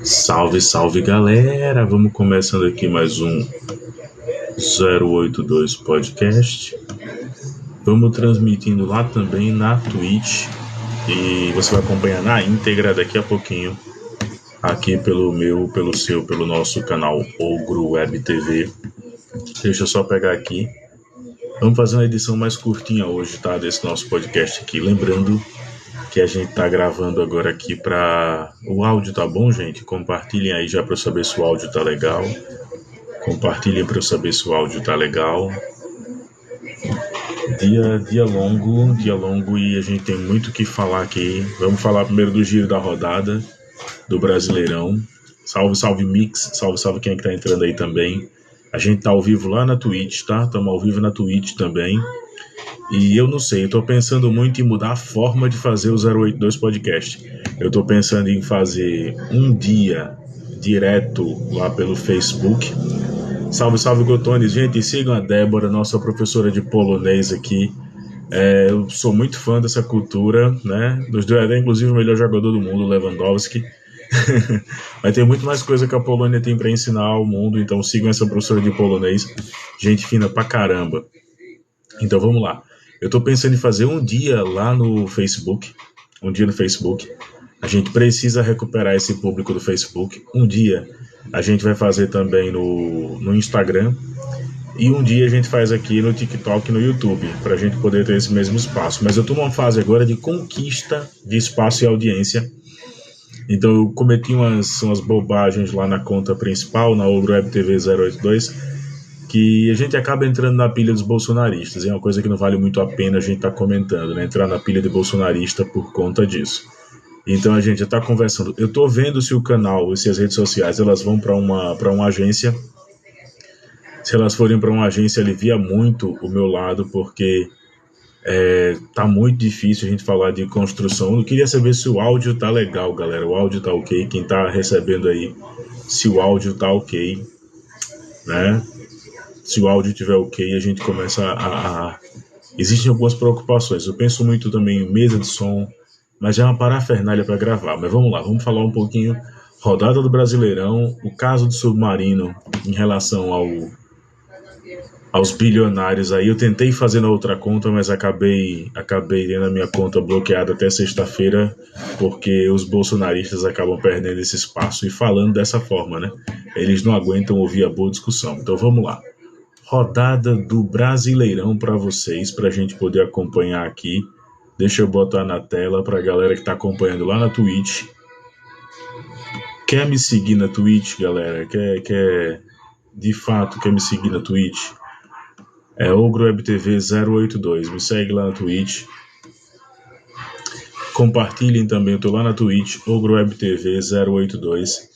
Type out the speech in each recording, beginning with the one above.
Salve, salve galera! Vamos começando aqui mais um 082 Podcast. Vamos transmitindo lá também na Twitch e você vai acompanhar na íntegra daqui a pouquinho aqui pelo nosso canal Ogro Web TV. Deixa eu só pegar aqui. Vamos fazer uma edição mais curtinha hoje, tá? Desse nosso podcast aqui. Lembrando que a gente tá gravando agora aqui para o áudio, tá bom, gente? Compartilhem aí já para eu saber se o áudio tá legal. Compartilhem para eu saber se o áudio tá legal. Dia longo e a gente tem muito o que falar aqui. Vamos falar primeiro do giro da rodada do Brasileirão. Salve, salve Mix, salve quem é que tá entrando aí também. A gente tá ao vivo lá na Twitch, tá? Estamos ao vivo na Twitch também. E eu não sei, eu tô pensando muito em mudar a forma de fazer o 082 Podcast. Eu tô pensando em fazer um dia direto lá pelo Facebook. Salve, Gotones. Gente, sigam a Débora, nossa professora de polonês aqui. Eu sou muito fã dessa cultura, né? Dos dois, até inclusive o melhor jogador do mundo, Lewandowski. Mas tem muito mais coisa que a Polônia tem para ensinar ao mundo, então sigam essa professora de polonês. Gente fina pra caramba. Então vamos lá. Eu tô pensando em fazer um dia lá no Facebook. Um dia no Facebook. A gente precisa recuperar esse público do Facebook. Um dia a gente vai fazer também no Instagram. E um dia a gente faz aqui no TikTok e no YouTube, para a gente poder ter esse mesmo espaço. Mas eu estou numa fase agora de conquista de espaço e audiência. Então eu cometi umas bobagens lá na conta principal, na Ogro Web TV 082, que a gente acaba entrando na pilha dos bolsonaristas. É uma coisa que não vale muito a pena a gente estar comentando, né? Entrar na pilha de bolsonarista por conta disso. Então a gente já está conversando. Eu estou vendo se o canal, se as redes sociais, elas vão para uma agência. Se elas forem para uma agência, alivia muito o meu lado, porque tá muito difícil a gente falar de construção. Eu queria saber se o áudio tá legal, galera. O áudio tá ok. Quem tá recebendo aí, se o áudio tá ok, né? Se o áudio tiver ok, a gente começa a... Existem algumas preocupações. Eu penso muito também em mesa de som, mas é uma parafernália para gravar. Mas vamos lá, vamos falar um pouquinho. Rodada do Brasileirão, o caso do Submarino em relação aos bilionários aí. Eu tentei fazer na outra conta, mas acabei tendo a minha conta bloqueada até sexta-feira, porque os bolsonaristas acabam perdendo esse espaço e falando dessa forma, né? Eles não aguentam ouvir a boa discussão. Então vamos lá. Rodada do Brasileirão para vocês, para a gente poder acompanhar aqui. Deixa eu botar na tela para a galera que está acompanhando lá na Twitch. Quer me seguir na Twitch, galera? Quer de fato me seguir na Twitch? É Ogro Web TV 082. Me segue lá na Twitch. Compartilhem também, eu tô lá na Twitch, Ogro Web TV 082.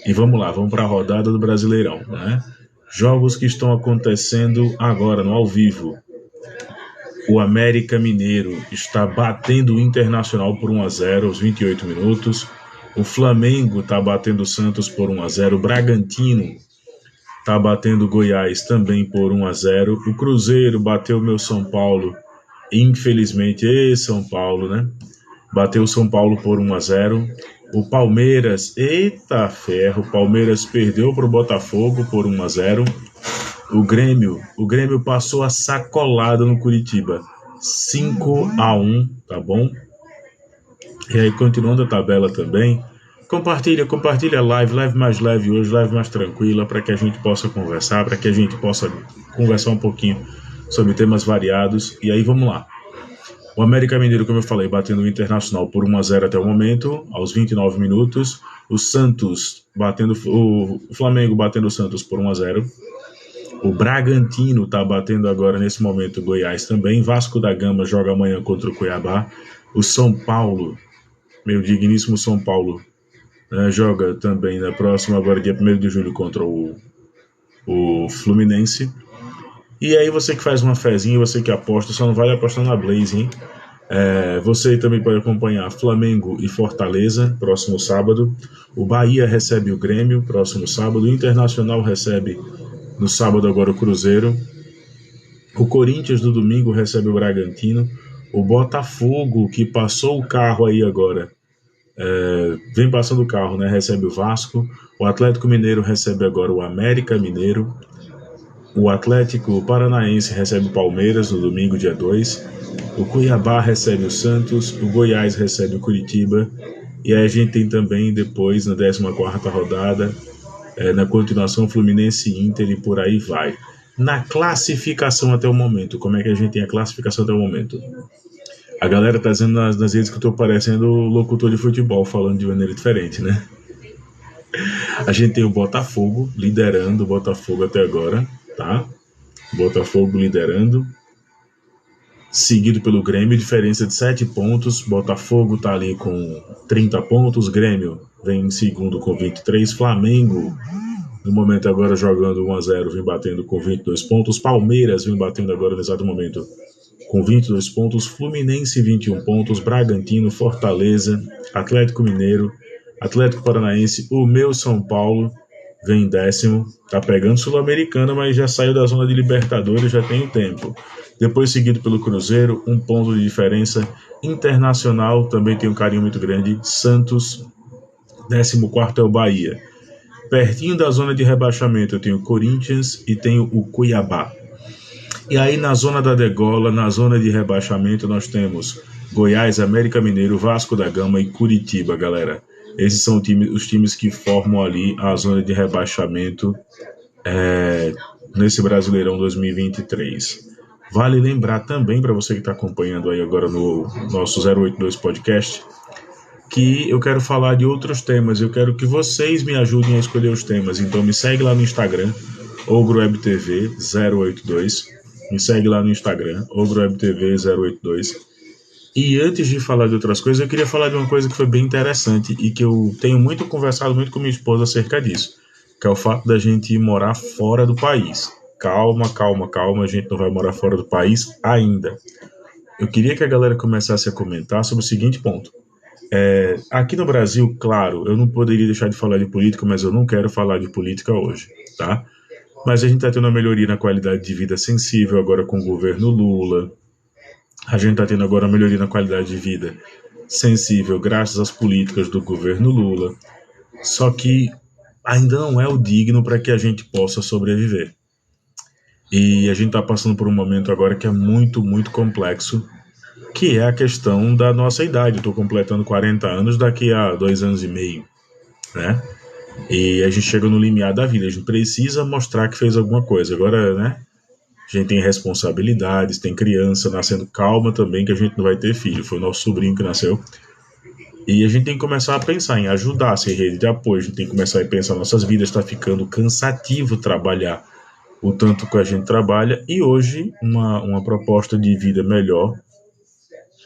E vamos lá, vamos para a rodada do Brasileirão, né? Jogos que estão acontecendo agora, no ao vivo. O América Mineiro está batendo o Internacional por 1-0 aos 28 minutos. O Flamengo está batendo o Santos por 1-0. O Bragantino tá batendo o Goiás também por 1-0. O Cruzeiro bateu o meu São Paulo. Infelizmente, São Paulo, né? Bateu o São Paulo por 1-0. O Palmeiras, eita ferro, o Palmeiras perdeu para o Botafogo por 1-0. O Grêmio passou a sacolada no Curitiba. 5-1, tá bom? E aí, continuando a tabela também, compartilha a live mais leve hoje, live mais tranquila, para que a gente possa conversar, para que a gente possa conversar um pouquinho sobre temas variados. E aí, vamos lá. O América Mineiro, como eu falei, batendo o Internacional por 1-0 até o momento, aos 29 minutos. O Flamengo batendo o Santos por 1-0. O Bragantino está batendo agora, nesse momento, o Goiás também. Vasco da Gama joga amanhã contra o Cuiabá. O São Paulo, meu digníssimo São Paulo, joga também na próxima, agora dia 1º de julho, contra o Fluminense. E aí você que faz uma fezinha, você que aposta, só não vale apostar na Blaze, hein? Você também pode acompanhar Flamengo e Fortaleza, próximo sábado. O Bahia recebe o Grêmio, próximo sábado. O Internacional recebe no sábado agora o Cruzeiro. O Corinthians no domingo recebe o Bragantino. O Botafogo, que passou o carro aí agora, Vem passando o carro, né? Recebe o Vasco. O Atlético Mineiro recebe agora o América Mineiro. O Atlético Paranaense recebe o Palmeiras no domingo, dia 2. O Cuiabá recebe o Santos. O Goiás recebe o Curitiba. E aí a gente tem também depois, na 14ª rodada, na continuação, Fluminense e Inter e por aí vai. Na classificação até o momento, como é que a gente tem a classificação até o momento? A galera tá dizendo nas redes que eu tô parecendo locutor de futebol, falando de maneira diferente, né? A gente tem o Botafogo liderando, o Botafogo até agora, tá? Botafogo liderando, seguido pelo Grêmio, diferença de 7 pontos. Botafogo tá ali com 30 pontos, Grêmio vem em segundo com 23, Flamengo no momento agora jogando 1-0, vem batendo com 22 pontos, Palmeiras vem batendo agora no exato momento com 22 pontos, Fluminense 21 pontos, Bragantino, Fortaleza, Atlético Mineiro, Atlético Paranaense, o meu São Paulo vem em 10º, tá pegando Sul-Americana, mas já saiu da zona de Libertadores, já tem o tempo. Depois seguido pelo Cruzeiro, 1 ponto de diferença. Internacional também tem um carinho muito grande. Santos, 14º é o Bahia. Pertinho da zona de rebaixamento eu tenho o Corinthians e tenho o Cuiabá. E aí na zona da degola, na zona de rebaixamento, nós temos Goiás, América Mineiro, Vasco da Gama e Curitiba, galera. Esses são os times que formam ali a zona de rebaixamento nesse Brasileirão 2023. Vale lembrar também, para você que está acompanhando aí agora no nosso 082 Podcast, que eu quero falar de outros temas. Eu quero que vocês me ajudem a escolher os temas. Então me segue lá no Instagram, OgroWebTV082. Me segue lá no Instagram, OgroWebTV082. E antes de falar de outras coisas, eu queria falar de uma coisa que foi bem interessante e que eu tenho conversado muito com minha esposa acerca disso, que é o fato da gente morar fora do país. Calma, a gente não vai morar fora do país ainda. Eu queria que a galera começasse a comentar sobre o seguinte ponto. Aqui no Brasil, claro, eu não poderia deixar de falar de política, mas eu não quero falar de política hoje, tá? Mas a gente está tendo uma melhoria na qualidade de vida sensível agora com o governo Lula. A gente está tendo agora uma melhoria na qualidade de vida sensível graças às políticas do governo Lula. Só que ainda não é o digno para que a gente possa sobreviver. E a gente está passando por um momento agora que é muito, muito complexo, que é a questão da nossa idade. Eu estou completando 40 anos daqui a 2 anos e meio, né? E a gente chega no limiar da vida, a gente precisa mostrar que fez alguma coisa. Agora, né? A gente tem responsabilidades, tem criança nascendo, calma também que a gente não vai ter filho. Foi o nosso sobrinho que nasceu. E a gente tem que começar a pensar em ajudar, ser rede de apoio. A gente tem que começar a pensar, nossas vidas está ficando cansativo trabalhar o tanto que a gente trabalha. E hoje, uma proposta de vida melhor,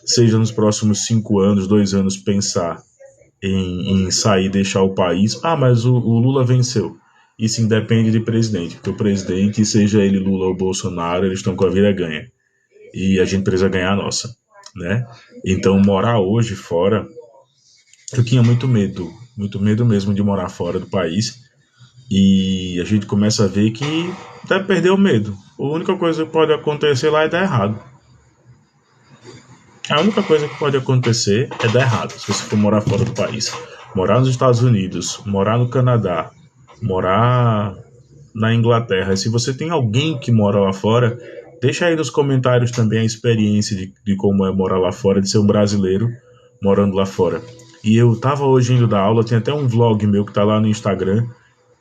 seja nos próximos 5 anos, 2 anos, pensar em sair, deixar o país. Mas o Lula venceu. Isso independe de presidente, porque o presidente, seja ele Lula ou Bolsonaro, eles estão com a vida ganha. E a gente precisa ganhar a nossa, né? Então, morar hoje fora, eu tinha muito medo mesmo de morar fora do país. E a gente começa a ver que deve perder o medo. A única coisa que pode acontecer lá é dar errado. A única coisa que pode acontecer é dar errado, se você for morar fora do país. Morar nos Estados Unidos, morar no Canadá, morar na Inglaterra. Se você tem alguém que mora lá fora, deixa aí nos comentários também a experiência de como é morar lá fora, de ser um brasileiro morando lá fora. E eu tava hoje indo dar aula, tem até um vlog meu que tá lá no Instagram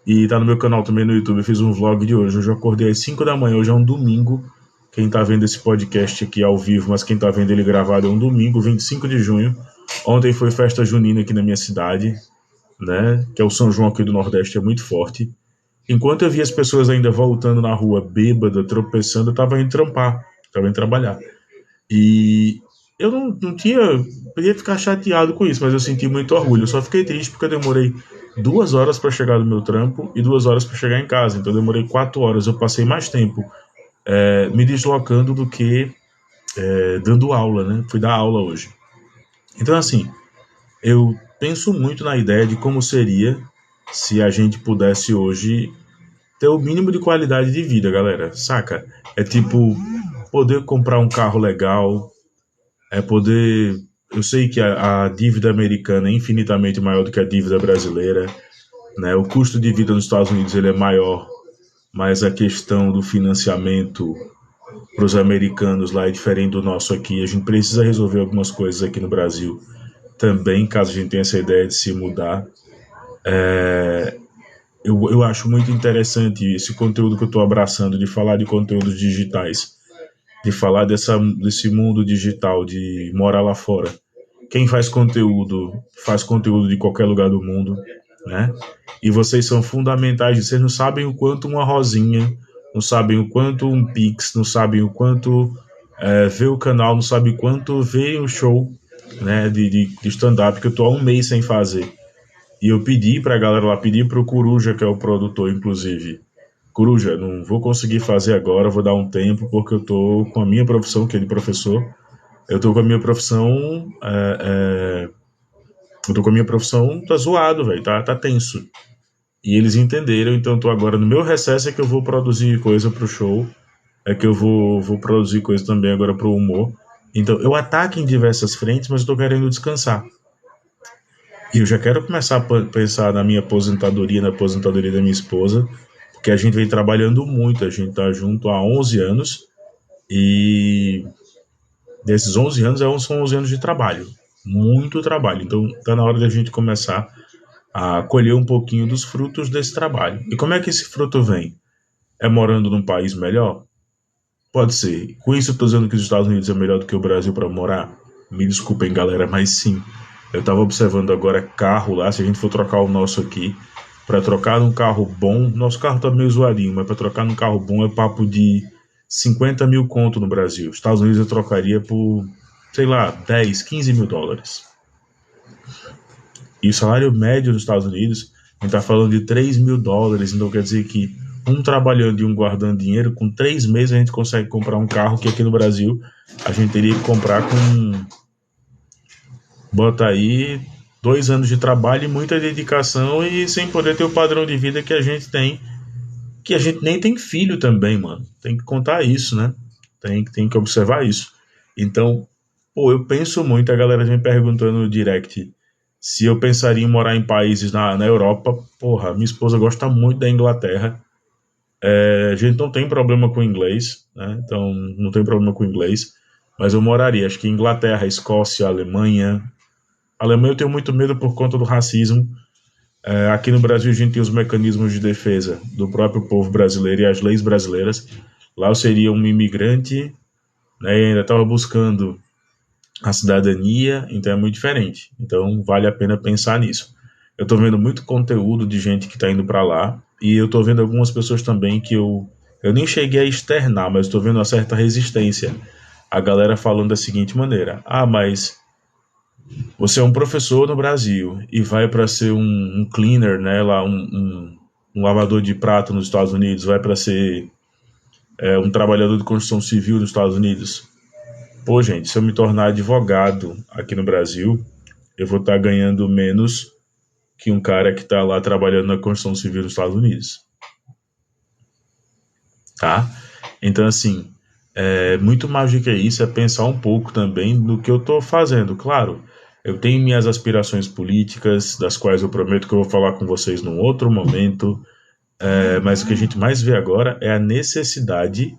e tá no meu canal também no YouTube. Eu fiz um vlog de hoje. Hoje eu acordei às 5 da manhã, hoje é um domingo. Quem tá vendo esse podcast aqui ao vivo, mas quem tá vendo ele gravado é um domingo, 25 de junho. Ontem foi festa junina aqui na minha cidade, né? Que é o São João aqui do Nordeste, é muito forte. Enquanto eu via as pessoas ainda voltando na rua, bêbada, tropeçando, eu tava indo trampar, tava indo trabalhar. E eu não tinha... Podia ficar chateado com isso, mas eu senti muito orgulho. Eu só fiquei triste porque eu demorei 2 horas para chegar do meu trampo e 2 horas para chegar em casa. Então eu demorei 4 horas. Eu passei mais tempo me deslocando do que dando aula, né? Fui dar aula hoje. Então, assim, eu penso muito na ideia de como seria se a gente pudesse hoje ter o mínimo de qualidade de vida, galera, saca? É tipo, poder comprar um carro legal, é poder eu sei que a dívida americana é infinitamente maior do que a dívida brasileira, né? O custo de vida nos Estados Unidos ele é maior, mas a questão do financiamento para os americanos lá é diferente do nosso aqui. A gente precisa resolver algumas coisas aqui no Brasil também, caso a gente tenha essa ideia de se mudar. Eu acho muito interessante esse conteúdo que eu estou abraçando, de falar de conteúdos digitais, de falar desse mundo digital, de morar lá fora. Quem faz conteúdo de qualquer lugar do mundo, né? E vocês são fundamentais. Vocês não sabem o quanto uma rosinha, não sabem o quanto um Pix, não sabem o quanto ver o canal, não sabem o quanto ver um show, né, de stand-up que eu tô há um mês sem fazer. E eu pedi pra galera lá, pedi pro Coruja, que é o produtor, inclusive. Coruja, não vou conseguir fazer agora, vou dar um tempo, porque eu tô com a minha profissão, que é de professor. Eu tô com a minha profissão. Eu tô com a minha profissão, tá zoado, velho, tá tenso. E eles entenderam, então eu tô agora no meu recesso é que eu vou produzir coisa pro show, é que eu vou produzir coisa também agora pro humor. Então eu ataco em diversas frentes, mas eu tô querendo descansar. E eu já quero começar a pensar na minha aposentadoria, na aposentadoria da minha esposa, porque a gente vem trabalhando muito, a gente tá junto há 11 anos, e desses 11 anos são 11 anos de trabalho, muito trabalho. Então tá na hora da gente começar a colher um pouquinho dos frutos desse trabalho. E como é que esse fruto vem? É morando num país melhor? Pode ser. Com isso eu estou dizendo que os Estados Unidos é melhor do que o Brasil para morar? Me desculpem, galera, mas sim. Eu estava observando agora carro lá, se a gente for trocar o nosso aqui, para trocar num carro bom, nosso carro tá meio zoadinho, mas para trocar num carro bom é papo de 50 mil conto no Brasil. Os Estados Unidos eu trocaria por, sei lá, 10, 15 mil dólares. E o salário médio dos Estados Unidos, a gente está falando de 3 mil dólares, então quer dizer que um trabalhando e um guardando dinheiro, com 3 meses a gente consegue comprar um carro que aqui no Brasil a gente teria que comprar com, bota aí, 2 anos de trabalho e muita dedicação e sem poder ter o padrão de vida que a gente tem, que a gente nem tem filho também, mano. Tem que contar isso, né? Tem que observar isso. Então, pô, eu penso muito, a galera vem perguntando no direct se eu pensaria em morar em países na Europa. Porra, minha esposa gosta muito da Inglaterra. A gente não tem problema com inglês, né? Então não tem problema com inglês, mas eu moraria, acho que Inglaterra, Escócia, Alemanha. Alemanha eu tenho muito medo por conta do racismo. Aqui no Brasil a gente tem os mecanismos de defesa do próprio povo brasileiro e as leis brasileiras. Lá eu seria um imigrante, né, e ainda estava buscando a cidadania, então é muito diferente. Então vale a pena pensar nisso. Eu estou vendo muito conteúdo de gente que está indo para lá e eu estou vendo algumas pessoas também que eu nem cheguei a externar, mas estou vendo uma certa resistência. A galera falando da seguinte maneira: ah, mas você é um professor no Brasil e vai para ser um cleaner, né, lá um lavador de prato nos Estados Unidos, vai para ser um trabalhador de construção civil nos Estados Unidos. Pô, gente, se eu me tornar advogado aqui no Brasil, eu vou estar ganhando menos que um cara que está lá trabalhando na construção civil nos Estados Unidos, tá? Então, assim, muito mais do que isso é pensar um pouco também no que eu estou fazendo. Claro, eu tenho minhas aspirações políticas, das quais eu prometo que eu vou falar com vocês num outro momento, mas o que a gente mais vê agora é a necessidade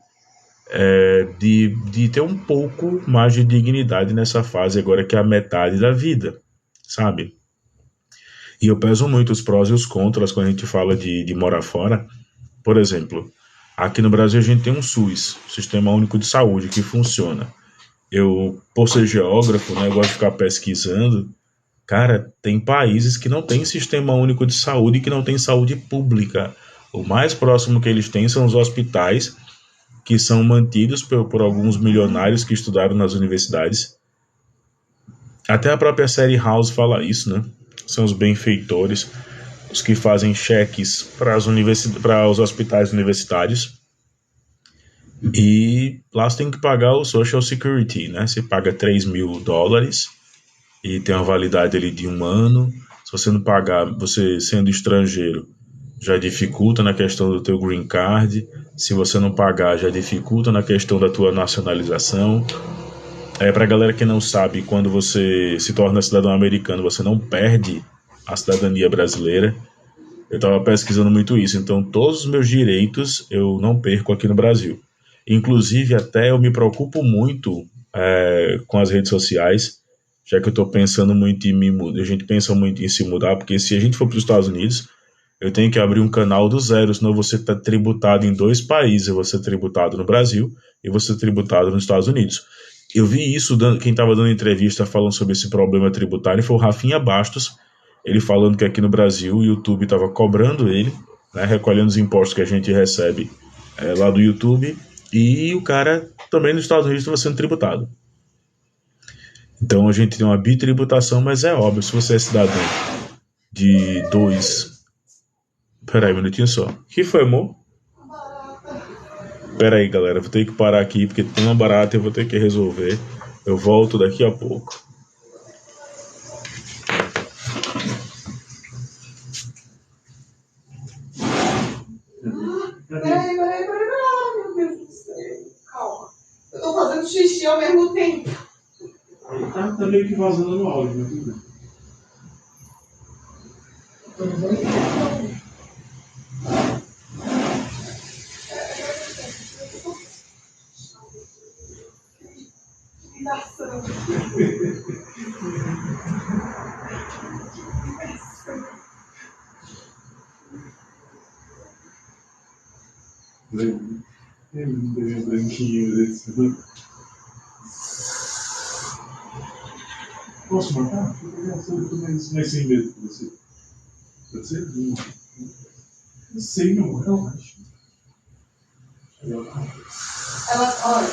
de ter um pouco mais de dignidade nessa fase agora que é a metade da vida, sabe? E eu peso muito os prós e os contras quando a gente fala de morar fora. Por exemplo, aqui no Brasil a gente tem um SUS, Sistema Único de Saúde, que funciona. Eu, por ser geógrafo, né, eu gosto de ficar pesquisando. Cara, tem países que não têm Sistema Único de Saúde e que não têm saúde pública. O mais próximo que eles têm são os hospitais, que são mantidos por alguns milionários que estudaram nas universidades. Até a própria série House fala isso, né? São os benfeitores, os que fazem cheques para os hospitais universitários. E lá você tem que pagar o Social Security, né? Você paga 3 mil dólares e tem uma validade ali de 1 ano. Se você não pagar, você sendo estrangeiro, já dificulta na questão do teu green card. Se você não pagar, já dificulta na questão da tua nacionalização. Pra galera que não sabe, quando você se torna cidadão americano, você não perde a cidadania brasileira. Eu estava pesquisando muito isso, então todos os meus direitos eu não perco aqui no Brasil. Inclusive, até eu me preocupo muito com as redes sociais, já que eu estou pensando muito em me mudar. A gente pensa muito em se mudar, porque se a gente for para os Estados Unidos, eu tenho que abrir um canal do zero, senão você está tributado em dois países. Eu vou ser tributado no Brasil e vou ser tributado nos Estados Unidos. Eu vi isso, quem estava dando entrevista falando sobre esse problema tributário foi o Rafinha Bastos, ele falando que aqui no Brasil o YouTube estava cobrando ele, né, recolhendo os impostos que a gente recebe lá do YouTube, e o cara também nos Estados Unidos estava sendo tributado. Então a gente tem uma bitributação, mas é óbvio, se você é cidadão de dois... Peraí, um minutinho só. O que foi, amor? Peraí, galera, vou ter que parar aqui porque tem uma barata e eu vou ter que resolver. Eu volto daqui a pouco. Peraí, meu Deus do céu. Calma. Eu tô fazendo xixi ao mesmo tempo. Tá meio que vazando no áudio, mas tudo bem. Branquinho desse. Posso matar? Eu tô mais sem medo que você. Pode ser? Eu sei, não, relaxa. Ela, olha,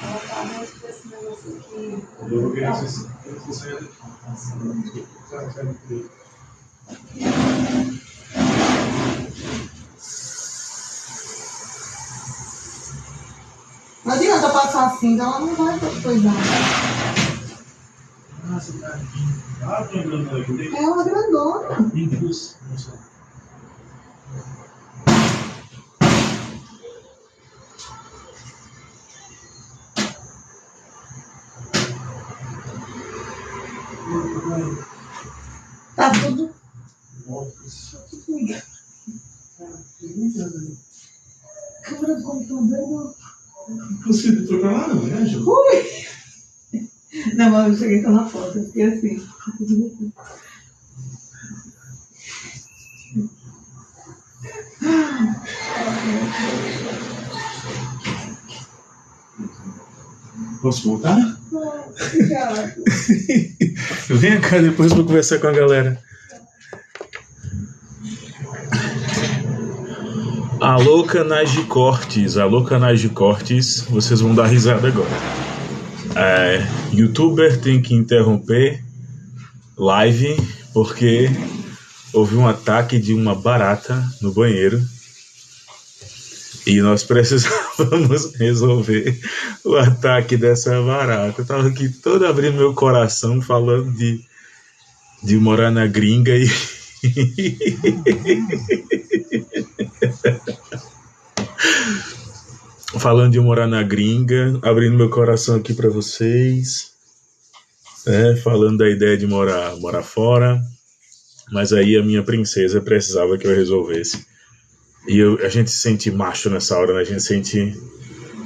ela tá muito com esse negócio aqui. Eu vou querer que você saia daqui. Sai daqui. Não adianta passar assim, ela não vai cuidar. Nossa, cara. Ah, tô lembrando aqui. É uma grandona. Impulso. Não sei. Tá tudo. Câmera do computador. Você foi pra lá, não, né, Ju? Não, mas eu cheguei na foto, eu fiquei assim. Posso voltar? Obrigada. Vem cá, depois vou conversar com a galera. Alô, canais de cortes. Alô, canais de cortes. Vocês vão dar risada agora. YouTuber tem que interromper live porque houve um ataque de uma barata no banheiro e nós precisávamos resolver o ataque dessa barata. Eu tava aqui todo abrindo meu coração falando de morar na gringa e falando de morar na gringa, abrindo meu coração aqui para vocês, falando da ideia de morar fora, mas aí a minha princesa precisava que eu resolvesse. E a gente se sente macho nessa hora, né? A gente sente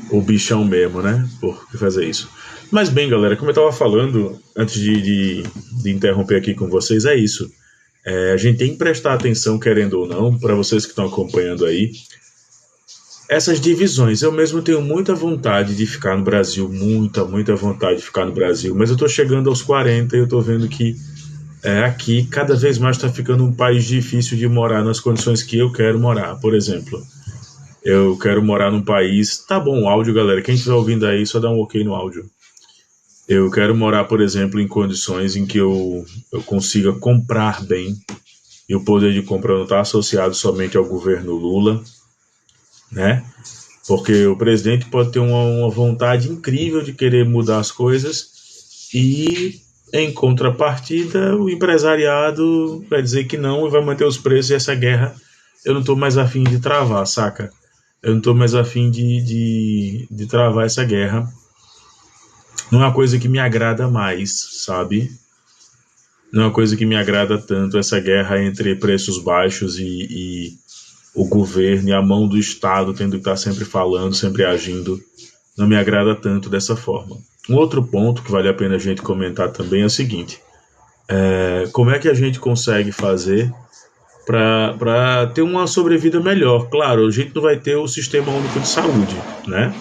o bichão mesmo, né? Por que fazer isso. Mas bem, galera, como eu estava falando, antes de interromper aqui com vocês, é isso. A gente tem que prestar atenção, querendo ou não, para vocês que estão acompanhando aí, essas divisões. Eu mesmo tenho muita vontade de ficar no Brasil, muita vontade de ficar no Brasil, mas eu estou chegando aos 40 e eu estou vendo que aqui cada vez mais está ficando um país difícil de morar nas condições que eu quero morar. Por exemplo, eu quero morar num país... Tá bom o áudio, galera, quem estiver ouvindo aí, só dá um ok no áudio. Eu quero morar, por exemplo, em condições em que eu consiga comprar bem, e o poder de compra não está associado somente ao governo Lula, né? Porque o presidente pode ter uma vontade incrível de querer mudar as coisas e, em contrapartida, o empresariado vai dizer que não e vai manter os preços, e essa guerra eu não estou mais afim de travar, saca? Eu não estou mais afim de travar essa guerra. não é uma coisa que me agrada mais, sabe? Não é uma coisa que me agrada tanto, essa guerra entre preços baixos e o governo e a mão do Estado tendo que estar sempre falando, sempre agindo. Não me agrada tanto dessa forma. Um outro ponto que vale a pena a gente comentar também é o seguinte: como é que a gente consegue fazer para ter uma sobrevida melhor? Claro, a gente não vai ter o sistema único de saúde, né?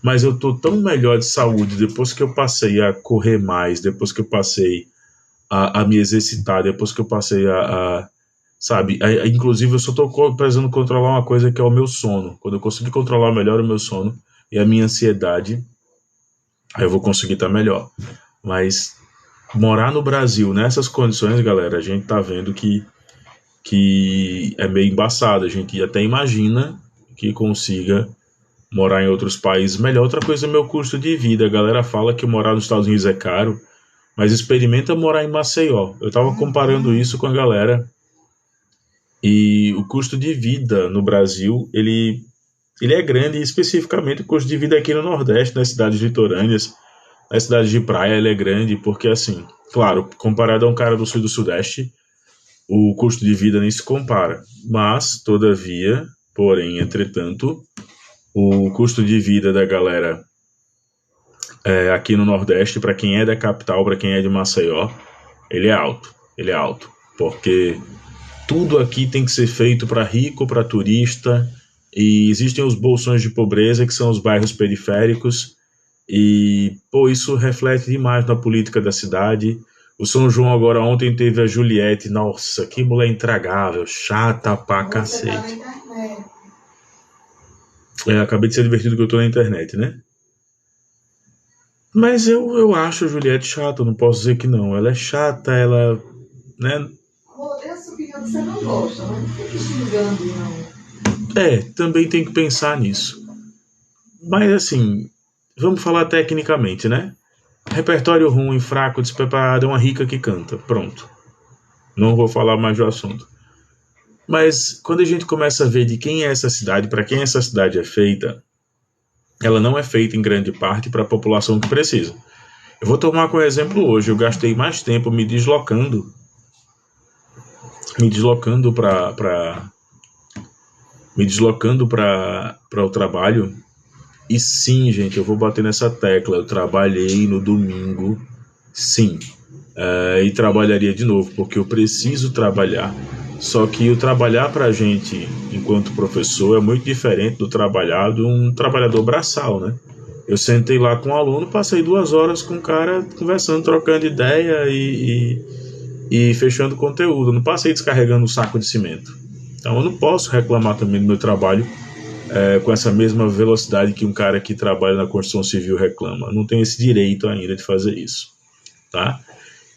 Mas eu tô tão melhor de saúde depois que eu passei a correr mais, depois que eu passei a me exercitar, depois que eu passei sabe, inclusive eu só tô precisando controlar uma coisa que é o meu sono. Quando eu conseguir controlar melhor o meu sono e a minha ansiedade, aí eu vou conseguir estar melhor. Mas morar no Brasil nessas condições, galera, a gente tá vendo que é meio embaçado. A gente até imagina que consiga morar em outros países melhor. Outra coisa é meu custo de vida. A galera fala que morar nos Estados Unidos é caro, mas experimenta morar em Maceió. Eu tava comparando isso com a galera e o custo de vida no Brasil, ele é grande, e especificamente o custo de vida aqui no Nordeste, nas cidades litorâneas, nas cidades de praia, ele é grande, porque assim, claro, comparado a um cara do Sul e do Sudeste, o custo de vida nem se compara. Mas, todavia, porém, entretanto, o custo de vida da galera aqui no Nordeste, para quem é da capital, para quem é de Maceió, ele é alto. Ele é alto. Porque tudo aqui tem que ser feito para rico, para turista, e existem os bolsões de pobreza, que são os bairros periféricos, e, pô, isso reflete demais na política da cidade. O São João agora ontem teve a Juliette, nossa, que mulher intragável, chata pra cacete. Acabei de ser divertido que eu tô na internet, né? Mas eu acho a Juliette chata, não posso dizer que não. Ela é chata, ela, né? Essa opinião que você não gosta, mas não fique xingando, não. Também tem que pensar nisso. Mas assim, vamos falar tecnicamente, né? Repertório ruim, fraco, despreparado, é uma rica que canta. Pronto. Não vou falar mais do assunto. Mas quando a gente começa a ver de quem é essa cidade, para quem essa cidade é feita, ela não é feita em grande parte para a população que precisa. Eu vou tomar como exemplo hoje. Eu gastei mais tempo me deslocando para o trabalho. E sim, gente, eu vou bater nessa tecla. Eu trabalhei no domingo, sim, e trabalharia de novo, porque eu preciso trabalhar. Só que o trabalhar para a gente, enquanto professor, é muito diferente do trabalhar de um trabalhador braçal, né? Eu sentei lá com um aluno, passei 2 horas com o cara conversando, trocando ideia e fechando conteúdo. Eu não passei descarregando um saco de cimento. Então eu não posso reclamar também do meu trabalho com essa mesma velocidade que um cara que trabalha na construção civil reclama. Não tem esse direito ainda de fazer isso, tá?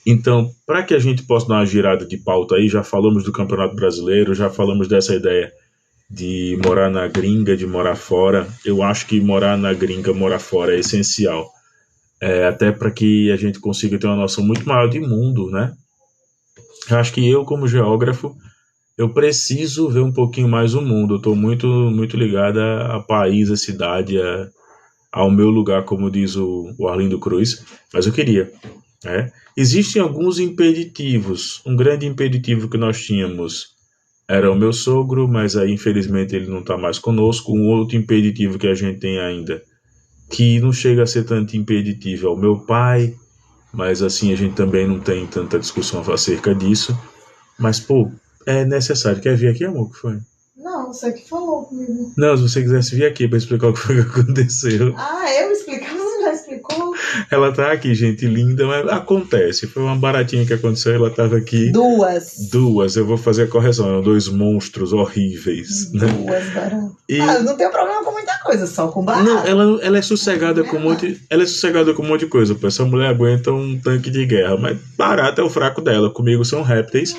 Então, para que a gente possa dar uma girada de pauta aí, já falamos do Campeonato Brasileiro, já falamos dessa ideia de morar na gringa, de morar fora. Eu acho que morar na gringa, morar fora é essencial. Até para que a gente consiga ter uma noção muito maior de mundo, né? Eu acho que eu, como geógrafo, eu preciso ver um pouquinho mais o mundo. Eu estou muito, muito ligado a país, a cidade, ao meu lugar, como diz o Arlindo Cruz. Mas eu queria. Existem alguns impeditivos. Um grande impeditivo que nós tínhamos era o meu sogro, mas aí infelizmente ele não está mais conosco. Um outro impeditivo que a gente tem ainda, que não chega a ser tanto impeditivo, é o meu pai, mas assim a gente também não tem tanta discussão acerca disso. Mas, pô, é necessário. Quer vir aqui, amor? O que foi? Não, você que falou comigo. Não, se você quisesse vir aqui para explicar o que foi que aconteceu. Eu explicar? Você já explicou? Ela tá aqui, gente, linda, mas acontece. Foi uma baratinha que aconteceu, ela tava aqui. Duas, eu vou fazer a correção. Eram 2 monstros horríveis, né? 2 baratas. Não tem problema com muita coisa, só com barata. Não, ela é sossegada com um monte. Ela é sossegada com um monte de coisa, pô. Essa mulher aguenta um tanque de guerra, mas barata é o fraco dela. Comigo são répteis.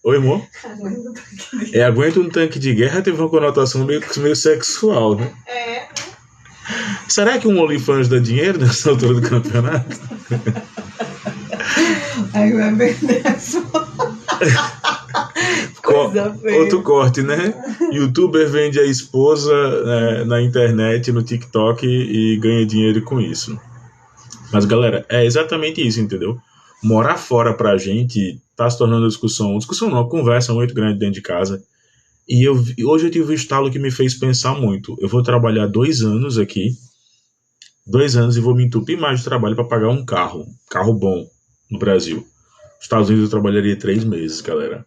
Oi, amor? Aguenta um tanque de guerra teve uma conotação meio sexual, né? Será que um OnlyFans dá dinheiro nessa altura do campeonato? Aí vai vender a sua. outro corte, né? YouTuber vende a esposa na internet, no TikTok e ganha dinheiro com isso. Mas, galera, é exatamente isso, entendeu? Morar fora pra gente tá se tornando uma conversa muito grande dentro de casa. E hoje eu tive um estalo que me fez pensar muito. Eu vou trabalhar 2 anos aqui, 2 anos, e vou me entupir mais de trabalho para pagar um carro bom no Brasil. Nos Estados Unidos eu trabalharia 3 meses, galera.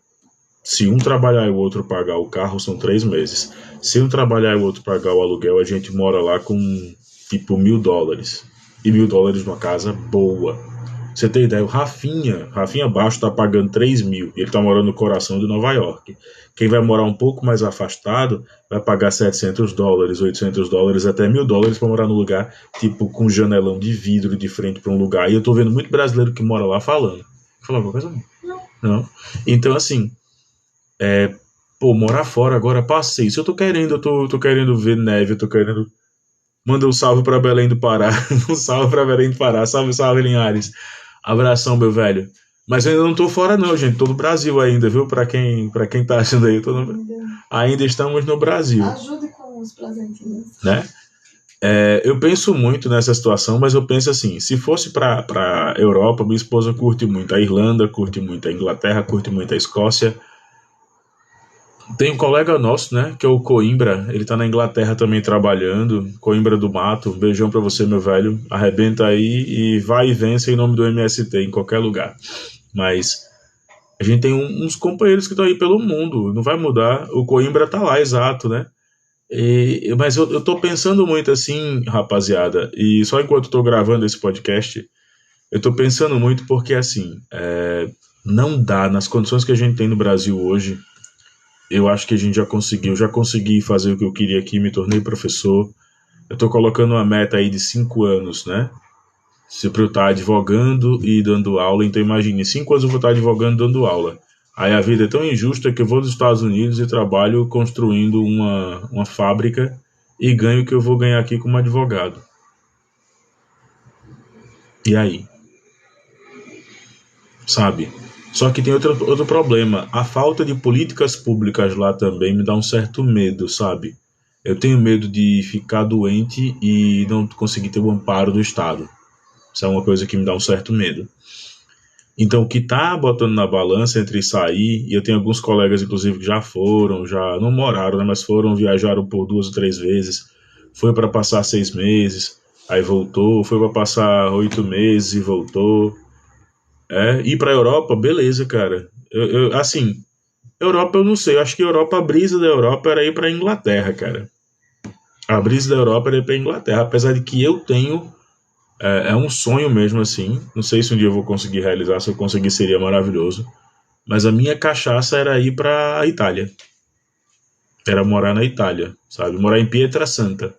Se um trabalhar e o outro pagar o carro, são 3 meses. Se um trabalhar e o outro pagar o aluguel, a gente mora lá com tipo $1.000. E $1.000 numa casa boa. Você tem ideia, o Rafinha Baixo tá pagando 3 mil. E ele tá morando no coração de Nova York. Quem vai morar um pouco mais afastado vai pagar $700, $800, até $1.000 para morar num lugar tipo com janelão de vidro de frente para um lugar. E eu tô vendo muito brasileiro que mora lá falando. Falar alguma coisa? Não. Então, assim, morar fora agora, passei. Se eu tô querendo ver neve, eu tô querendo. Manda um salve pra Belém do Pará. Um salve pra Belém do Pará. Salve, Linhares. Abração, meu velho. Mas eu ainda não tô fora, não, gente. Tô no Brasil ainda, viu? Pra quem tá achando aí. Ainda estamos no Brasil. Ajude com os presentinhos. Né? Eu penso muito nessa situação, mas eu penso assim: se fosse pra Europa, minha esposa curte muito a Irlanda, curte muito a Inglaterra, curte muito a Escócia. Tem um colega nosso, né, que é o Coimbra, ele tá na Inglaterra também trabalhando, Coimbra do Mato, beijão pra você, meu velho, arrebenta aí e vai e vence em nome do MST em qualquer lugar. Mas a gente tem uns companheiros que estão aí pelo mundo, não vai mudar, o Coimbra tá lá, exato, né? Mas eu tô pensando muito assim, rapaziada, e só enquanto eu tô gravando esse podcast, eu tô pensando muito porque assim, não dá, nas condições que a gente tem no Brasil hoje. Eu acho que a gente já consegui fazer o que eu queria aqui, me tornei professor. Eu tô colocando uma meta aí de 5 anos, né? Se pra eu estar advogando e dando aula, então imagine, 5 anos eu vou estar advogando e dando aula. Aí a vida é tão injusta que eu vou nos Estados Unidos e trabalho construindo uma fábrica e ganho o que eu vou ganhar aqui como advogado. E aí? Sabe? Só que tem outro problema. A falta de políticas públicas lá também me dá um certo medo, sabe? Eu tenho medo de ficar doente e não conseguir ter o amparo do Estado. Isso é uma coisa que me dá um certo medo. Então, o que tá botando na balança entre sair, e eu tenho alguns colegas, inclusive, que já não moraram, né, mas viajaram por 2 ou 3 vezes, foi para passar 6 meses, aí voltou, foi para passar 8 meses e voltou. Ir pra Europa, beleza, cara. Assim, Europa eu não sei. Eu acho que a brisa da Europa era ir pra Inglaterra, cara. A brisa da Europa era ir pra Inglaterra. Apesar de que eu tenho. É um sonho mesmo, assim. Não sei se um dia eu vou conseguir realizar. Se eu conseguir, seria maravilhoso. Mas a minha cachaça era ir pra Itália. Era morar na Itália, sabe? Morar em Pietrasanta.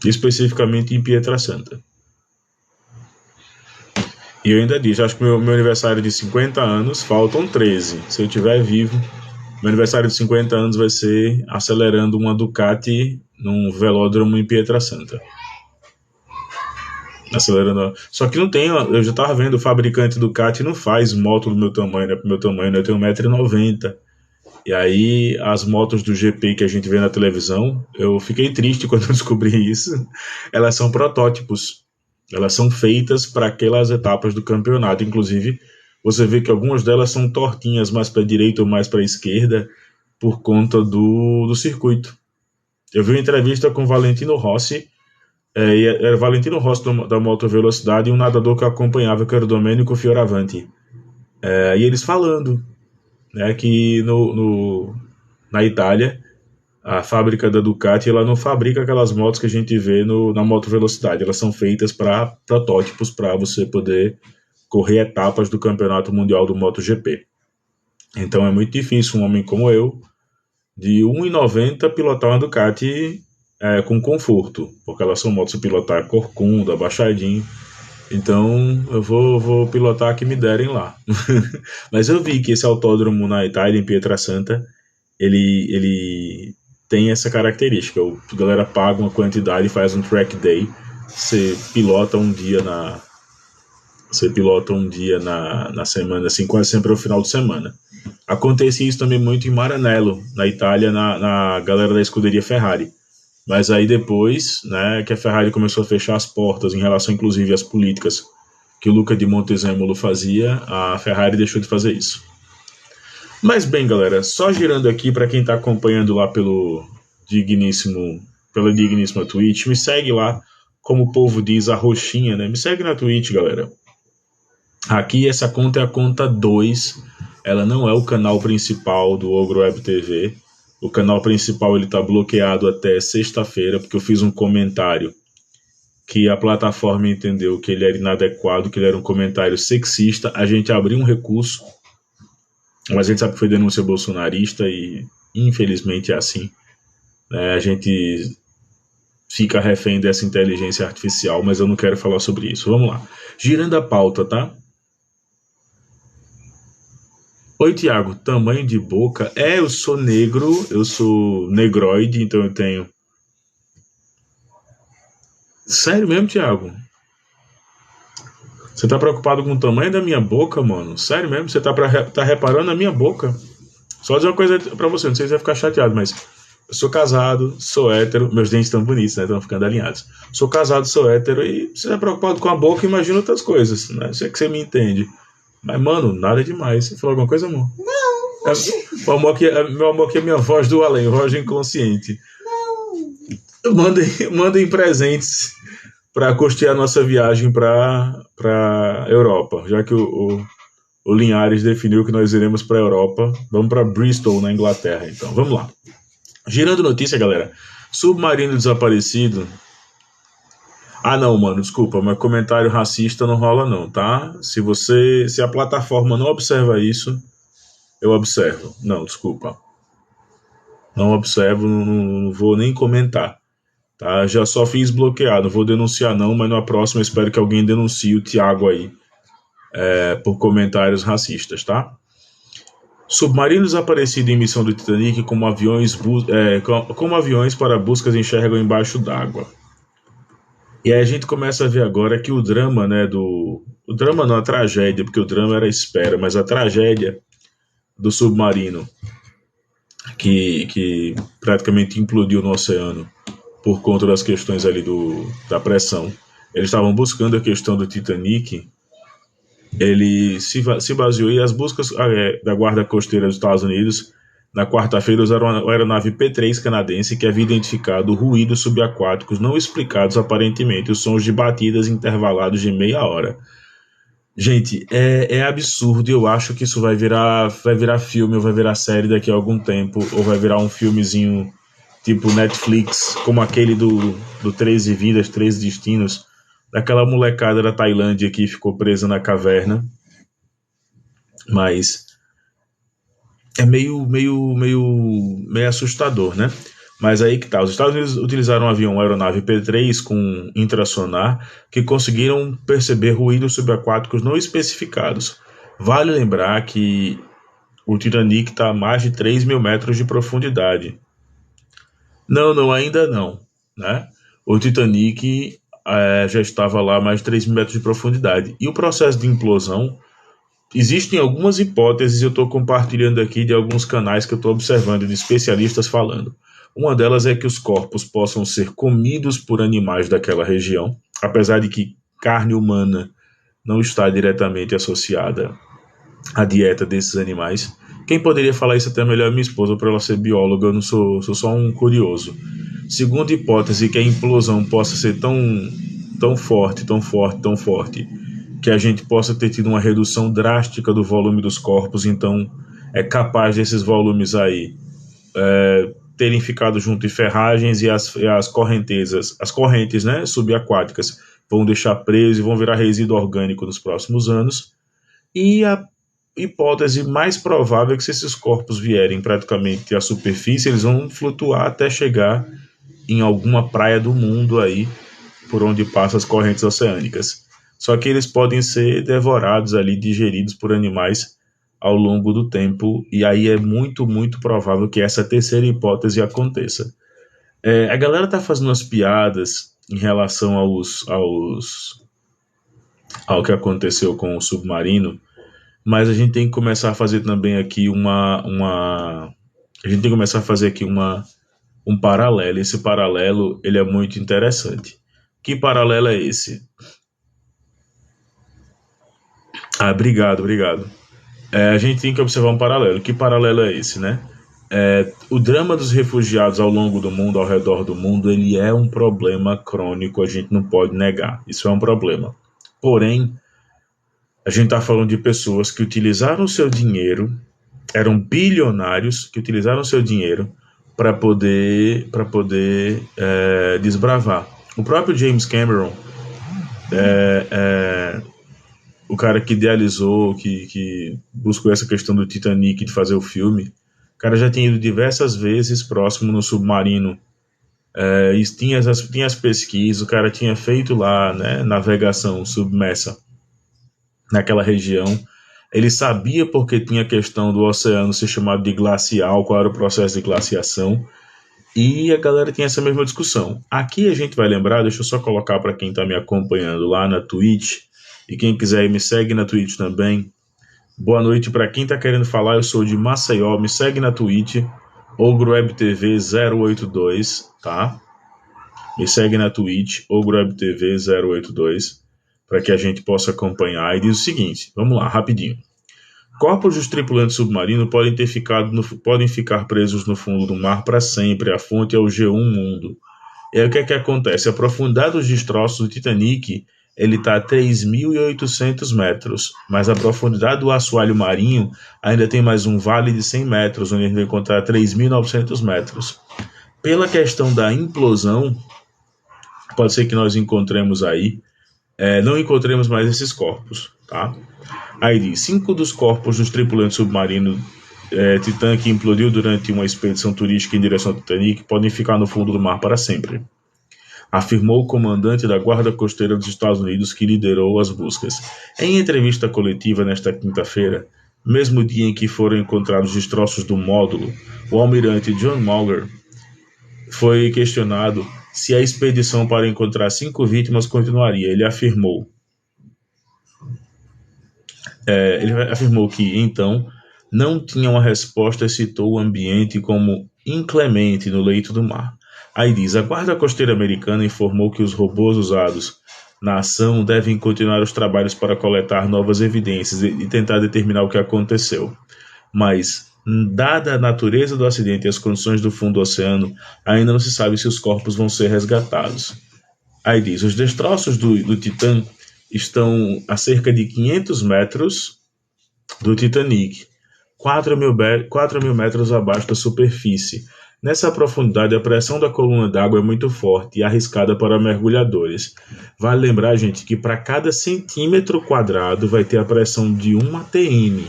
Especificamente em Pietrasanta. E eu ainda disse, acho que meu aniversário de 50 anos, faltam 13. Se eu estiver vivo, meu aniversário de 50 anos vai ser acelerando uma Ducati num velódromo em Pietrasanta. Acelerando. Só que não tem, eu já tava vendo, o fabricante Ducati não faz moto do meu tamanho, né? Pro meu tamanho, né? Eu tenho 1,90 m. E aí, as motos do GP que a gente vê na televisão, eu fiquei triste quando eu descobri isso. Elas são protótipos. Elas são feitas para aquelas etapas do campeonato. Inclusive, você vê que algumas delas são tortinhas mais para a direita ou mais para a esquerda por conta do circuito. Eu vi uma entrevista com Valentino Rossi, e era Valentino Rossi da Moto Velocidade e um nadador que eu acompanhava, que era o Domenico Fioravanti. E eles falando, né, que na Itália, a fábrica da Ducati, ela não fabrica aquelas motos que a gente vê na Moto Velocidade. Elas são feitas para protótipos, para você poder correr etapas do Campeonato Mundial do MotoGP. Então é muito difícil um homem como eu, de 1,90 m, pilotar uma Ducati com conforto, porque elas são motos de pilotar corcunda, baixadinho. Então eu vou pilotar que me derem lá. Mas eu vi que esse autódromo na Itália, em Pietrasanta, ele tem essa característica. A galera paga uma quantidade e faz um track day. Você pilota um dia na semana, assim, quase sempre é o final de semana. Acontecia isso também muito em Maranello, na Itália, na galera da escuderia Ferrari. Mas aí depois, né, que a Ferrari começou a fechar as portas em relação, inclusive, às políticas que o Luca de Montezemolo fazia, a Ferrari deixou de fazer isso. Mas bem, galera, só girando aqui para quem está acompanhando lá pela digníssima Twitch, me segue lá, como o povo diz, a roxinha, né? Me segue na Twitch, galera. Aqui essa conta é a conta 2. Ela não é o canal principal do Ogro Web TV. O canal principal ele está bloqueado até sexta-feira, porque eu fiz um comentário que a plataforma entendeu que ele era inadequado, que ele era um comentário sexista. A gente abriu um recurso, mas a gente sabe que foi denúncia bolsonarista e infelizmente é assim. A gente fica refém dessa inteligência artificial, mas eu não quero falar sobre isso. Vamos lá. Girando a pauta, tá? Oi, Tiago, tamanho de boca? Eu sou negro, eu sou negroide, então eu tenho... Sério mesmo, Tiago? Você tá preocupado com o tamanho da minha boca, mano? Sério mesmo? Você tá reparando na minha boca? Só dizer uma coisa pra você, não sei se vai ficar chateado, mas eu sou casado, sou hétero, meus dentes estão bonitos, né? Estão ficando alinhados. Sou casado, sou hétero e você tá preocupado com a boca, imagina outras coisas, né? Sei que você me entende. Mas, mano, nada demais. Você falou alguma coisa, amor? Não. Meu amor aqui é minha voz do além, voz do inconsciente. Não. Mandem presentes para custear nossa viagem para Europa, já que o Linhares definiu que nós iremos para a Europa. Vamos para Bristol, na Inglaterra, então. Vamos lá. Girando notícia, galera. Submarino desaparecido. Ah, não, mano, desculpa, mas comentário racista não rola não, tá? Se a plataforma não observa isso, eu observo. Não, desculpa. Não observo, não vou nem comentar. Tá? Já só fiz bloquear, não vou denunciar não, mas na próxima espero que alguém denuncie o Thiago aí por comentários racistas, tá? Submarino desaparecido em missão do Titanic como aviões para buscas enxergam embaixo d'água. E aí a gente começa a ver agora que o drama, né, o drama não, a tragédia, porque o drama era a espera, mas a tragédia do submarino que praticamente implodiu no oceano por conta das questões ali da pressão. Eles estavam buscando a questão do Titanic, ele se baseou e as buscas da Guarda Costeira dos Estados Unidos, na quarta-feira, usaram a aeronave P-3 canadense que havia identificado ruídos subaquáticos não explicados aparentemente, os sons de batidas intervalados de meia hora. Gente, é absurdo e eu acho que isso vai virar filme ou vai virar série daqui a algum tempo, ou vai virar um filmezinho tipo Netflix, como aquele do 13 Vidas, 13 Destinos, daquela molecada da Tailândia que ficou presa na caverna. Mas é meio assustador, né? Mas aí que tá, os Estados Unidos utilizaram uma aeronave P-3 com intrasonar que conseguiram perceber ruídos subaquáticos não especificados. Vale lembrar que o Titanic está a mais de 3 mil metros de profundidade. Não, ainda não, né? O Titanic já estava lá a mais de 3 mil metros de profundidade. E o processo de implosão, existem algumas hipóteses, eu estou compartilhando aqui de alguns canais que eu estou observando, de especialistas falando. Uma delas é que os corpos possam ser comidos por animais daquela região, apesar de que carne humana não está diretamente associada à dieta desses animais. Quem poderia falar isso até melhor é minha esposa, para ela ser bióloga, eu não sou só um curioso. Segunda hipótese, que a implosão possa ser tão forte, que a gente possa ter tido uma redução drástica do volume dos corpos, então é capaz desses volumes aí terem ficado junto de ferragens e as correntes, né, subaquáticas vão deixar preso e vão virar resíduo orgânico nos próximos anos. E a hipótese mais provável é que se esses corpos vierem praticamente à superfície, eles vão flutuar até chegar em alguma praia do mundo aí, por onde passam as correntes oceânicas. Só que eles podem ser devorados ali, digeridos por animais ao longo do tempo, e aí é muito provável que essa terceira hipótese aconteça. A galera tá fazendo umas piadas em relação ao que aconteceu com o submarino, mas a gente tem que começar a fazer também aqui a gente tem que começar a fazer aqui um paralelo. Esse paralelo, ele é muito interessante. Que paralelo é esse? Obrigado, obrigado. A gente tem que observar um paralelo. Que paralelo é esse, né? O drama dos refugiados ao longo do mundo, ao redor do mundo, ele é um problema crônico, a gente não pode negar. Isso é um problema. Porém, a gente está falando de pessoas que utilizaram o seu dinheiro, eram bilionários que utilizaram o seu dinheiro para poder desbravar. O próprio James Cameron, o cara que idealizou, que buscou essa questão do Titanic, de fazer o filme, o cara já tinha ido diversas vezes próximo no submarino. E tinha as pesquisas, o cara tinha feito lá, né, navegação submersa naquela região. Ele sabia porque tinha a questão do oceano ser chamado de glacial, qual era o processo de glaciação, e a galera tinha essa mesma discussão. Aqui a gente vai lembrar, deixa eu só colocar para quem está me acompanhando lá na Twitch, e quem quiser me segue na Twitch também. Boa noite para quem está querendo falar, eu sou de Maceió, me segue na Twitch, OgroWebTV 082, tá? Me segue na Twitch, OgroWebTV 082, para que a gente possa acompanhar. E diz o seguinte, vamos lá, rapidinho. Corpos dos tripulantes submarinos podem ficar presos no fundo do mar para sempre. A fonte é o G1 Mundo. E aí o que é que acontece? A profundidade dos destroços do Titanic ele está a 3.800 metros, mas a profundidade do assoalho marinho ainda tem mais um vale de 100 metros, onde a gente vai encontrar 3.900 metros. Pela questão da implosão, pode ser que nós encontremos aí, não encontremos mais esses corpos, tá? Aí diz, 5 dos corpos dos tripulantes submarinos Titã que implodiu durante uma expedição turística em direção ao Titanic podem ficar no fundo do mar para sempre, afirmou o comandante da Guarda Costeira dos Estados Unidos que liderou as buscas. Em entrevista coletiva nesta quinta-feira, mesmo dia em que foram encontrados destroços do módulo, o almirante John Mauger foi questionado se a expedição para encontrar 5 vítimas continuaria. Ele afirmou que, então, não tinha uma resposta e citou o ambiente como inclemente no leito do mar. Aí diz, a Guarda Costeira Americana informou que os robôs usados na ação devem continuar os trabalhos para coletar novas evidências e tentar determinar o que aconteceu. Mas, dada a natureza do acidente e as condições do fundo do oceano, ainda não se sabe se os corpos vão ser resgatados. Aí diz, os destroços do Titã estão a cerca de 500 metros do Titanic, 4 mil metros abaixo da superfície. Nessa profundidade, a pressão da coluna d'água é muito forte e arriscada para mergulhadores. Vale lembrar, gente, que para cada centímetro quadrado vai ter a pressão de 1 atm.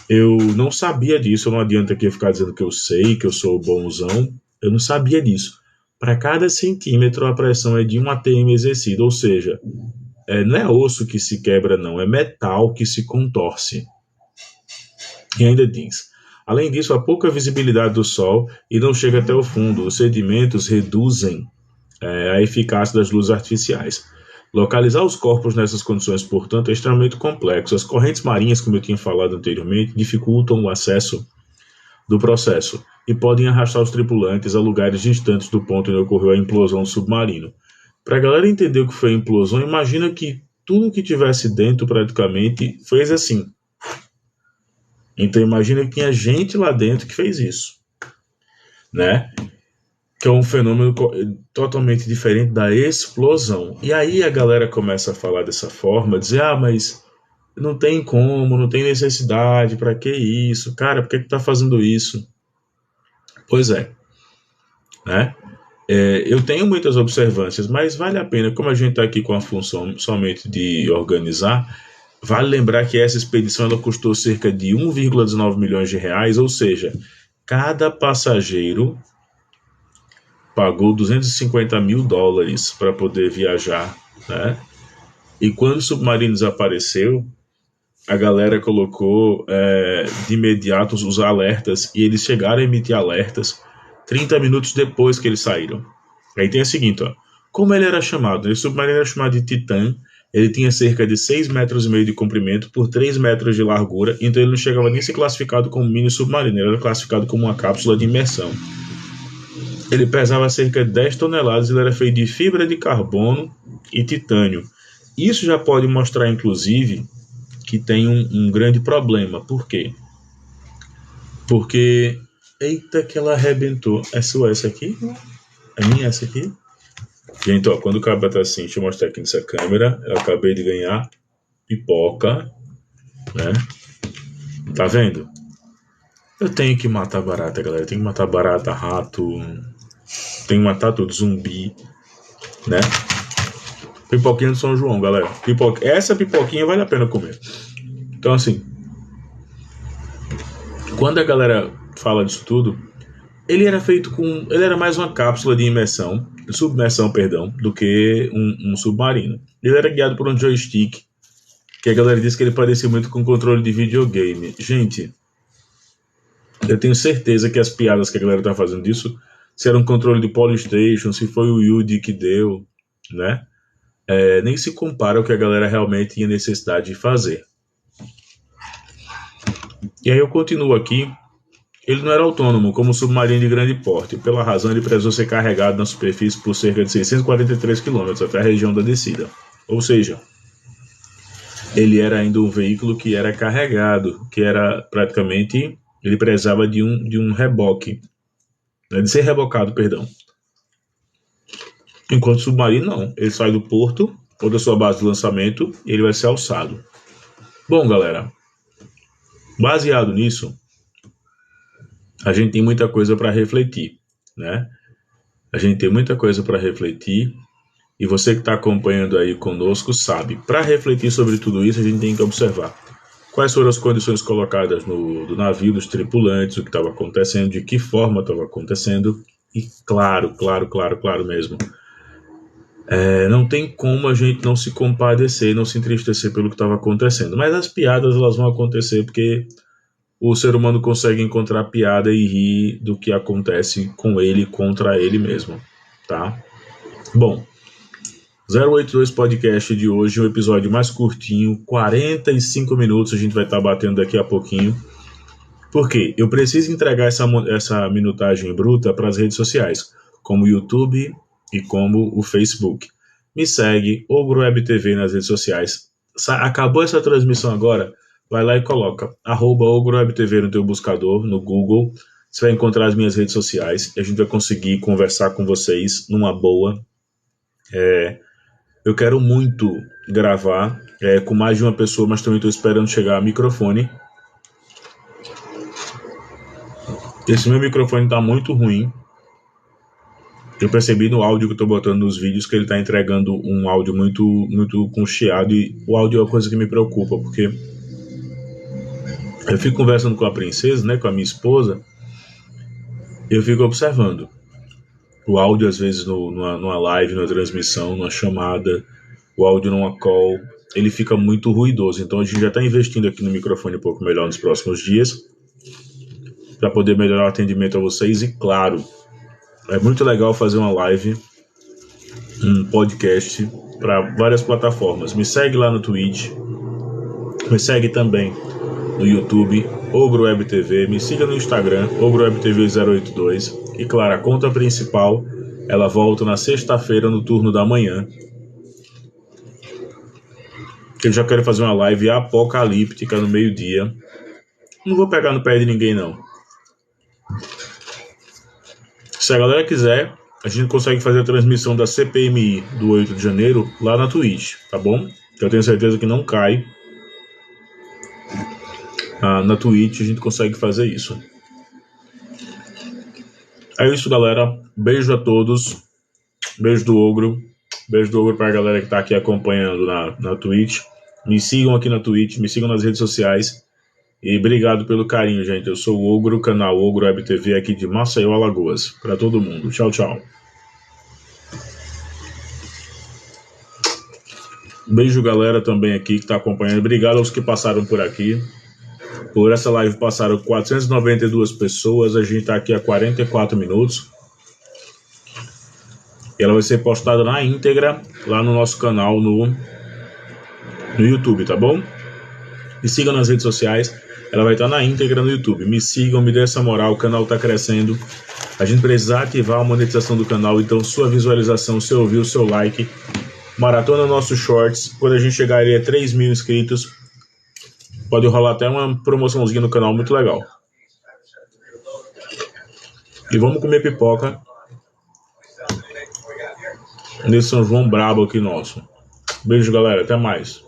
Eu não sabia disso, não adianta aqui ficar dizendo que eu sei, que eu sou bonzão. Eu não sabia disso. Para cada centímetro, a pressão é de 1 atm exercida, ou seja, não é osso que se quebra, não, é metal que se contorce. E ainda diz, além disso, há pouca visibilidade do Sol e não chega até o fundo. Os sedimentos reduzem a eficácia das luzes artificiais. Localizar os corpos nessas condições, portanto, é extremamente complexo. As correntes marinhas, como eu tinha falado anteriormente, dificultam o acesso do processo e podem arrastar os tripulantes a lugares distantes do ponto onde ocorreu a implosão do submarino. Para a galera entender o que foi a implosão, imagina que tudo que tivesse dentro praticamente fez assim. Então imagina que tinha gente lá dentro que fez isso, né? Que é um fenômeno totalmente diferente da explosão. E aí a galera começa a falar dessa forma, dizer, mas não tem como, não tem necessidade, para que isso? Cara, por que tá fazendo isso? Pois é, né? Eu tenho muitas observâncias, mas vale a pena, como a gente está aqui com a função somente de organizar, vale lembrar que essa expedição ela custou cerca de 1,19 milhões de reais, ou seja, cada passageiro pagou $250 mil para poder viajar, né? E quando o submarino desapareceu, a galera colocou de imediato os alertas, e eles chegaram a emitir alertas 30 minutos depois que eles saíram. Aí tem o seguinte, ó, como ele era chamado? O submarino era chamado de Titã, Ele tinha cerca de 6,5 metros de comprimento por 3 metros de largura, então ele não chegava nem a ser classificado como mini submarino, ele era classificado como uma cápsula de imersão. Ele pesava cerca de 10 toneladas e ele era feito de fibra de carbono e titânio. Isso já pode mostrar, inclusive, que tem um grande problema. Por quê? Porque, eita, que ela arrebentou. É sua essa aqui? É minha essa aqui? Gente, ó, quando o cabelo tá assim, deixa eu mostrar aqui nessa câmera. Eu acabei de ganhar pipoca, né? Tá vendo? Eu tenho que matar barata, galera. Eu tenho que matar barata, rato. Tenho que matar tudo, zumbi, né? Pipoquinha do São João, galera. Essa pipoquinha vale a pena comer. Então, assim, quando a galera fala disso tudo, ele era feito com... Ele era mais uma cápsula de submersão, do que um submarino. Ele era guiado por um joystick, que a galera disse que ele parecia muito com controle de videogame. Gente, eu tenho certeza que as piadas que a galera tá fazendo disso, se era um controle de Polystation, se foi o Yudi que deu, né? Nem se compara ao que a galera realmente tinha necessidade de fazer. E aí eu continuo aqui. Ele não era autônomo, como um submarino de grande porte. Pela razão, ele precisou ser carregado na superfície por cerca de 643 km até a região da descida. Ou seja, ele era ainda um veículo que era carregado, que era praticamente... Ele precisava de um reboque. De ser rebocado, perdão. Enquanto o submarino, não. Ele sai do porto ou da sua base de lançamento e ele vai ser alçado. Bom, galera, baseado nisso, a gente tem muita coisa para refletir, né? A gente tem muita coisa para refletir e você que está acompanhando aí conosco sabe. Para refletir sobre tudo isso, a gente tem que observar quais foram as condições colocadas do navio, dos tripulantes, o que estava acontecendo, de que forma estava acontecendo e claro mesmo. Não tem como a gente não se compadecer, não se entristecer pelo que estava acontecendo. Mas as piadas elas vão acontecer porque o ser humano consegue encontrar piada e rir do que acontece com ele contra ele mesmo, tá? Bom, 082 Podcast de hoje, um episódio mais curtinho, 45 minutos, a gente vai estar batendo daqui a pouquinho. Por quê? Eu preciso entregar essa minutagem bruta para as redes sociais, como o YouTube e como o Facebook. Me segue, Ogro Web TV nas redes sociais. Acabou essa transmissão agora? Vai lá e coloca @OgroWebTV no teu buscador, no Google. Você vai encontrar as minhas redes sociais e a gente vai conseguir conversar com vocês numa boa. Eu quero muito gravar com mais de uma pessoa, mas também estou esperando chegar a microfone. Esse meu microfone está muito ruim. Eu percebi no áudio que eu estou botando nos vídeos que ele está entregando um áudio muito, muito com chiado e o áudio é uma coisa que me preocupa, porque eu fico conversando com a princesa, né, com a minha esposa, eu fico observando o áudio às vezes numa live, numa transmissão, numa chamada, o áudio numa call, ele fica muito ruidoso. Então a gente já está investindo aqui no microfone um pouco melhor nos próximos dias para poder melhorar o atendimento a vocês e claro, é muito legal fazer uma live, um podcast para várias plataformas. Me segue lá no Twitch, me segue também no YouTube, Ogro Web TV, me siga no Instagram, Ogro Web TV 082 e claro, a conta principal ela volta na sexta-feira no turno da manhã. Eu já quero fazer uma live apocalíptica no meio-dia. Não vou pegar no pé de ninguém não. Se a galera quiser, a gente consegue fazer a transmissão da CPMI do 8 de janeiro lá na Twitch, tá bom? Eu tenho certeza que não cai. Na Twitch a gente consegue fazer isso. É isso, galera. Beijo a todos. Beijo do Ogro. Beijo do Ogro pra galera que tá aqui acompanhando na Twitch. Me sigam aqui na Twitch, me sigam nas redes sociais. E obrigado pelo carinho, gente. Eu sou o Ogro, canal Ogro Web TV aqui de Maceió, Alagoas. Pra todo mundo. Tchau, tchau. Beijo, galera, também aqui que tá acompanhando. Obrigado aos que passaram por aqui. Por essa live passaram 492 pessoas. A gente tá aqui há 44 minutos. E ela vai ser postada na íntegra lá no nosso canal no no YouTube, tá bom? Me sigam nas redes sociais, ela vai estar na íntegra no YouTube. Me sigam, me dê essa moral, o canal tá crescendo. A gente precisa ativar a monetização do canal, então sua visualização, seu view, seu like, maratona nossos shorts. Quando a gente chegar ali a 3 mil inscritos, pode rolar até uma promoçãozinha no canal muito legal. E vamos comer pipoca nesse São João brabo aqui nosso. Beijo, galera, até mais.